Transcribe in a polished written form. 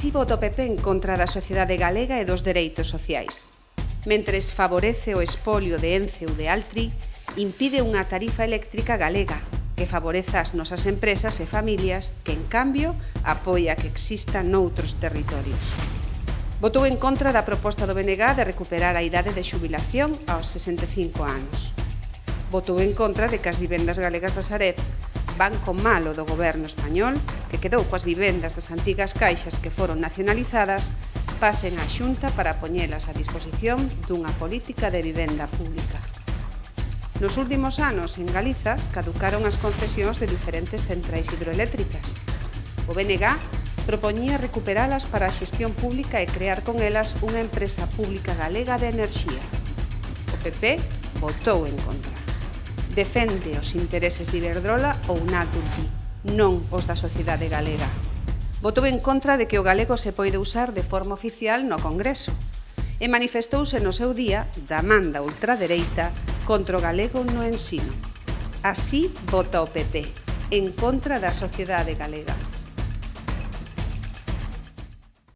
Así vota o PP en contra da sociedade galega e dos dereitos sociais. Mentres favorece o espolio de Ence ou de Altri, impide unha tarifa eléctrica galega que favoreza as nosas empresas e familias que, en cambio, apoia que exista noutros territorios. Votou en contra da proposta do BNG de recuperar a idade de xubilación aos 65 anos. Votou en contra de que as vivendas galegas da Sareb van con malo do goberno español, que quedou coas vivendas das antigas caixas que foron nacionalizadas, pasen á Xunta para poñelas a disposición dunha política de vivenda pública. Nos últimos anos, en Galiza, caducaron as concesións de diferentes centrais hidroeléctricas. O BNG propoñía recuperalas para a xestión pública e crear con elas unha empresa pública galega de enerxía. O PP votou en contra. Defende os intereses de Iberdrola ou Naturgy, non os da sociedade galega. Votou en contra de que o galego se poide usar de forma oficial no Congreso e manifestouse no seu día da manda ultradereita contra o galego no ensino. Así vota o PP, en contra da sociedade galega.